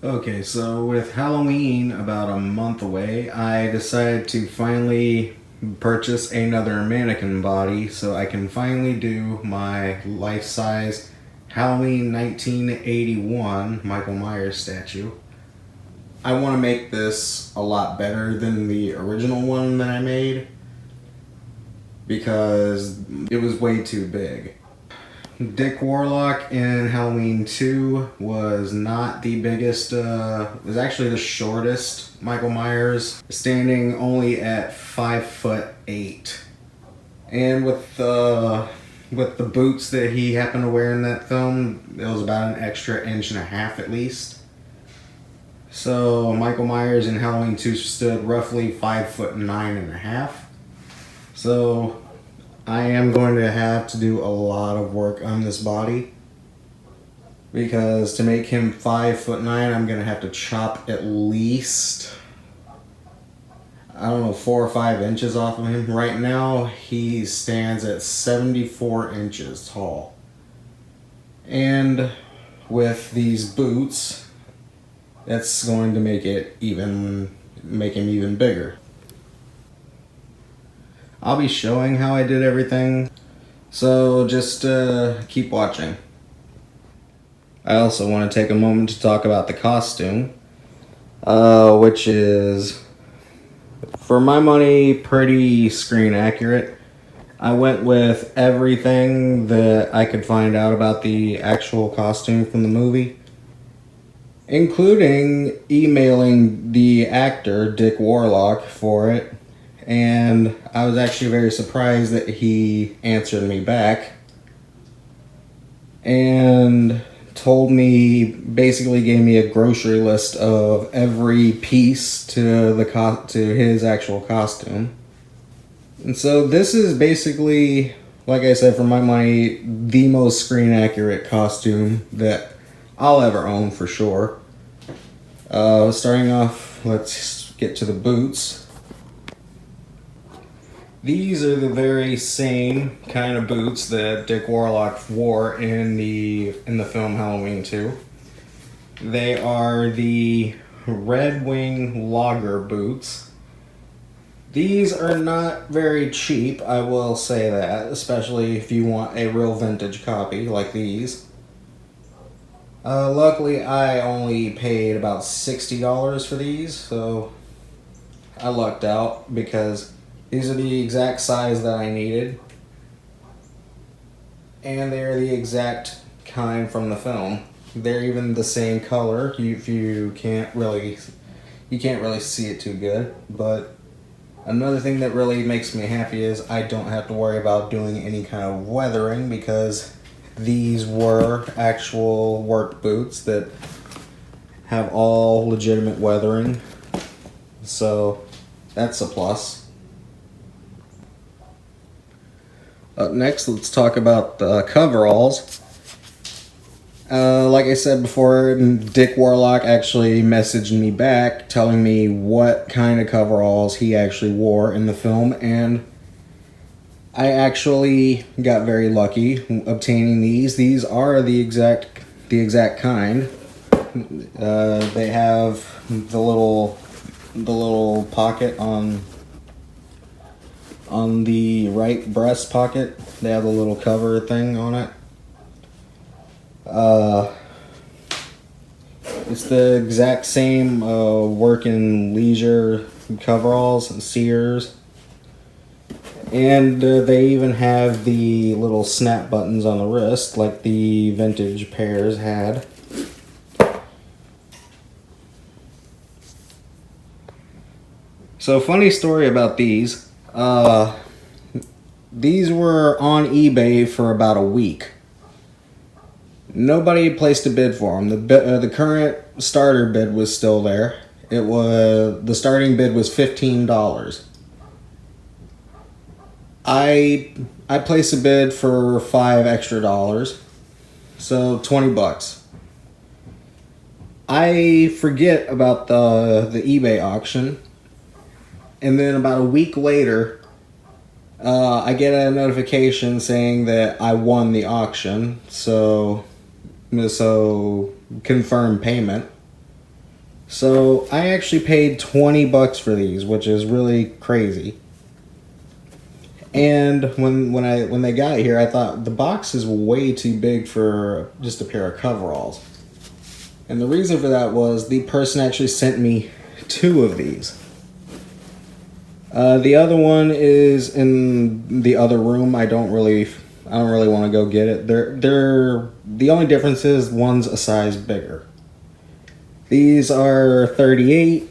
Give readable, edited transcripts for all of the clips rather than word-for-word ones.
Okay, so with Halloween about a month away, I decided to finally purchase another mannequin body so I can finally do my life-size Halloween 1981 Michael Myers statue. I want to make this a lot better than the original one that I made because it was way too big. Dick Warlock in Halloween 2 was not the biggest, was actually the shortest Michael Myers, standing only at 5'8". And with the boots that he happened to wear in that film, it was about an extra inch and a half at least. So Michael Myers in Halloween 2 stood roughly 5'9.5". So I am going to have to do a lot of work on this body because to make him 5'9", I'm going to have to chop at least, I don't know, 4 or 5 inches off of him. Right now he stands at 74 inches tall. And with these boots, that's going to make him even bigger. I'll be showing how I did everything, so just keep watching. I also want to take a moment to talk about the costume, which is, for my money, pretty screen accurate. I went with everything that I could find out about the actual costume from the movie, including emailing the actor, Dick Warlock, for it. And I was actually very surprised that he answered me back and basically gave me a grocery list of every piece to his actual costume. And so this is basically, like I said, for my money, the most screen accurate costume that I'll ever own for sure. Starting off, let's get to the boots. These are the very same kind of boots that Dick Warlock wore in the film Halloween 2. They are the Red Wing Logger boots. These are not very cheap, I will say that, especially if you want a real vintage copy like these. Luckily, I only paid about $60 for these, so I lucked out because these are the exact size that I needed, and they're the exact kind from the film. They're even the same color. You can't really see it too good. But another thing that really makes me happy is I don't have to worry about doing any kind of weathering because these were actual work boots that have all legitimate weathering. So that's a plus. Up next, let's talk about the coveralls. Like I said before, Dick Warlock actually messaged me back telling me what kind of coveralls he actually wore in the film, and I actually got very lucky obtaining these. These are the exact kind. They have the little pocket on the right breast pocket. They have a little cover thing on it. It's the exact same work and leisure coveralls and Sears. And they even have the little snap buttons on the wrist like the vintage pairs had. So, funny story about these. These were on eBay for about a week. Nobody placed a bid for them. The current starter bid was still there. The starting bid was $15. I placed a bid for $5 extra, so $20. I forget about the eBay auction, and then about a week later, I get a notification saying that I won the auction, so confirm payment. So I actually paid 20 bucks for these, which is really crazy. And when they got here, I thought the box is way too big for just a pair of coveralls. And the reason for that was the person actually sent me 2 of these. The other one is in the other room. I don't really want to go get it. They're the only difference is one's a size bigger. These are 38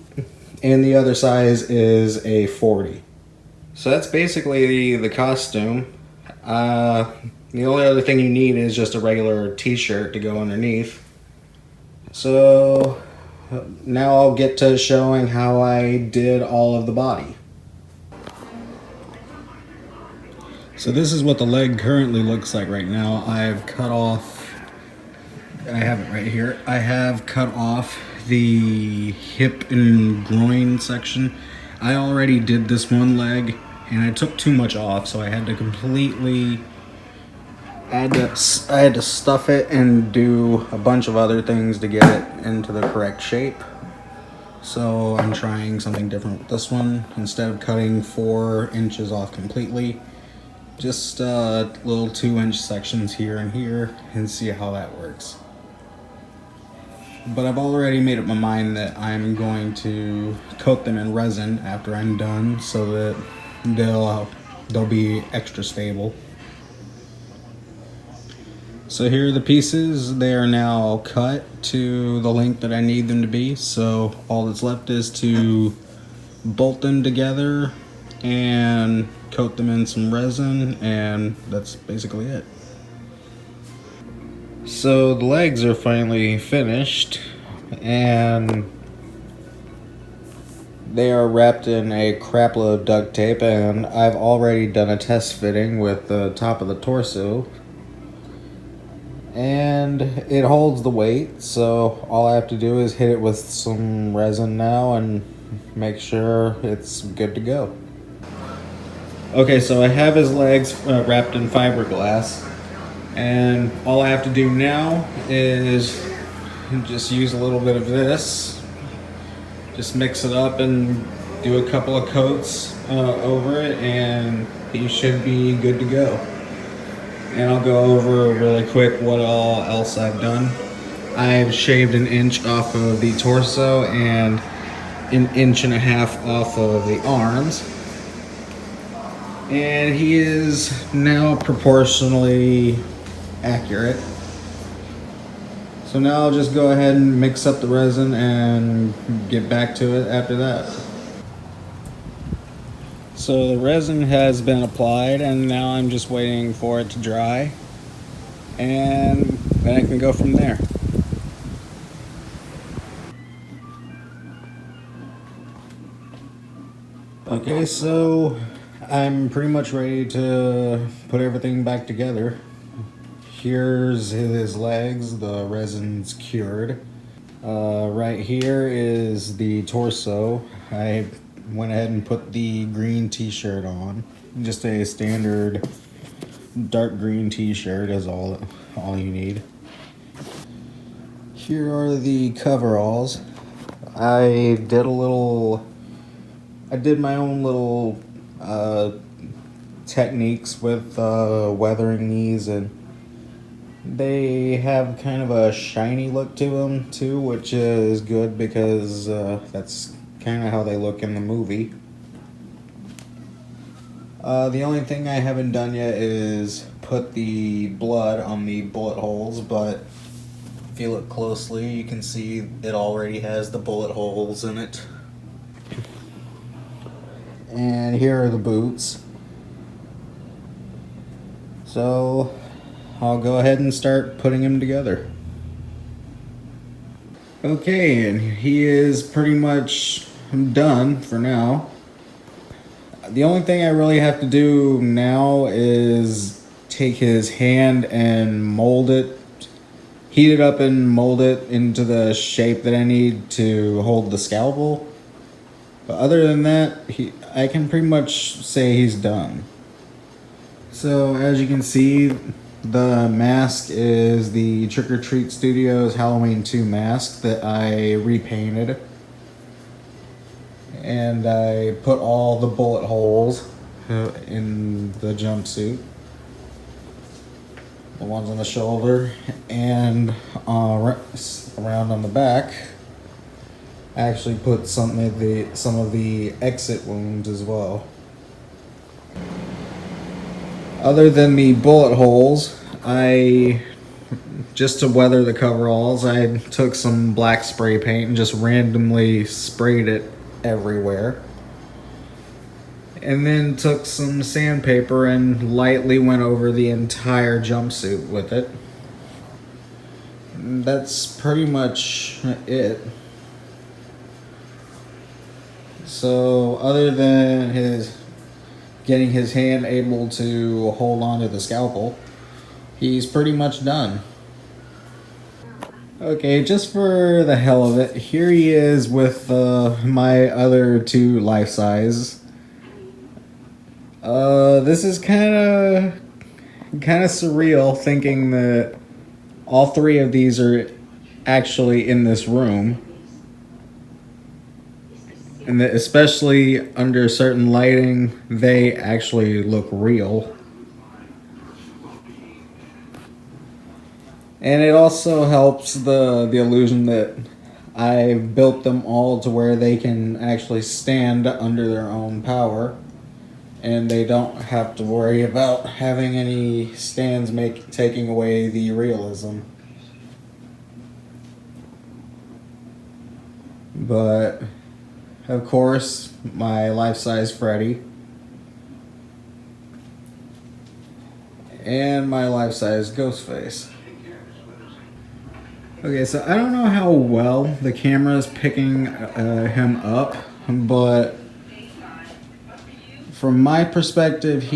and the other size is a 40. So that's basically the costume. The only other thing you need is just a regular t-shirt to go underneath. So now I'll get to showing how I did all of the body. So this is what the leg currently looks like right now. I've cut off, I have it right here. I have cut off the hip and groin section. I already did this one leg and I took too much off, so I had to completely, I had to stuff it and do a bunch of other things to get it into the correct shape. So I'm trying something different with this one. Instead of cutting 4 inches off completely, just little 2-inch sections here and here, and see how that works. But I've already made up my mind that I'm going to coat them in resin after I'm done, so that they'll be extra stable. So here are the pieces. They are now cut to the length that I need them to be. So all that's left is to bolt them together and coat them in some resin, and that's basically it. So the legs are finally finished and they are wrapped in a crap load of duct tape, and I've already done a test fitting with the top of the torso and it holds the weight. So all I have to do is hit it with some resin now and make sure it's good to go. Okay, so I have his legs wrapped in fiberglass, and all I have to do now is just use a little bit of this, just mix it up and do a couple of coats over it, and he should be good to go. And I'll go over really quick what all else I've done. I've shaved 1 inch off of the torso and 1.5 inches off of the arms. And he is now proportionally accurate. So now I'll just go ahead and mix up the resin and get back to it after that. So the resin has been applied and now I'm just waiting for it to dry, and then I can go from there. Okay, so I'm pretty much ready to put everything back together. Here's his legs, the resin's cured. Right here is the torso. I went ahead and put the green t-shirt on. Just a standard dark green t-shirt is all you need. Here are the coveralls. I did my own little techniques with weathering these, and they have kind of a shiny look to them too, which is good because that's kind of how they look in the movie. The only thing I haven't done yet is put the blood on the bullet holes, but if you look closely you can see it already has the bullet holes in it. And here are the boots. So I'll go ahead and start putting him together. Okay, and he is pretty much done for now. The only thing I really have to do now is take his hand and mold it, heat it up and mold it into the shape that I need to hold the scalpel. But other than that, I can pretty much say he's done. So as you can see, The mask is the Trick or Treat Studios Halloween 2 mask that I repainted. And I put all the bullet holes in the jumpsuit. The ones on the shoulder and around on the back. I actually put some of the exit wounds as well. Other than the bullet holes, just to weather the coveralls, I took some black spray paint and just randomly sprayed it everywhere. And then took some sandpaper and lightly went over the entire jumpsuit with it. That's pretty much it. So other than getting his hand able to hold on to the scalpel, he's pretty much done. Okay, just for the hell of it, here he is with my other two life-size. This is kind of surreal, thinking that all three of these are actually in this room. And that especially under certain lighting, they actually look real. And it also helps the illusion that I've built them all to where they can actually stand under their own power. And they don't have to worry about having any stands taking away the realism. But of course, my life-size Freddy and my life-size Ghostface. Okay, so I don't know how well the camera is picking him up, but from my perspective,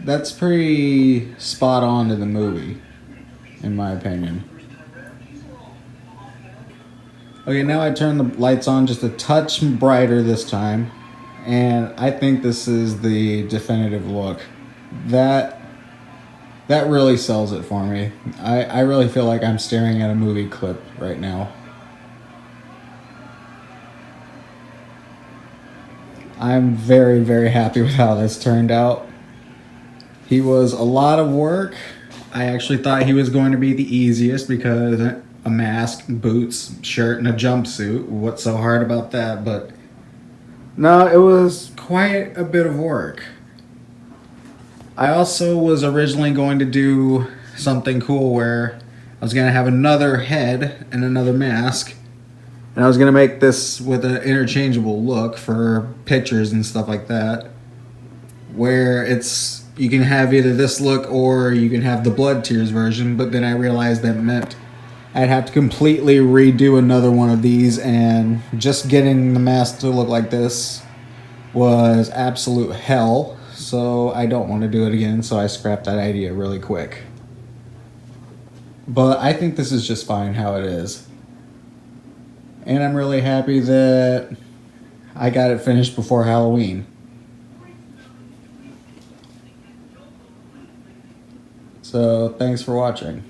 that's pretty spot on to the movie, in my opinion. Okay, now I turn the lights on just a touch brighter this time, and I think this is the definitive look. That really sells it for me. I really feel like I'm staring at a movie clip right now. I'm very, very happy with how this turned out. He was a lot of work. I actually thought he was going to be the easiest because a mask, boots, shirt, and a jumpsuit. What's so hard about that? But no, it was quite a bit of work. I also was originally going to do something cool where I was going to have another head and another mask. And I was going to make this with an interchangeable look for pictures and stuff like that. Where you can have either this look or you can have the Blood Tears version. But then I realized that meant I'd have to completely redo another one of these, and just getting the mask to look like this was absolute hell, so I don't want to do it again, so I scrapped that idea really quick. But I think this is just fine how it is. And I'm really happy that I got it finished before Halloween. So, thanks for watching.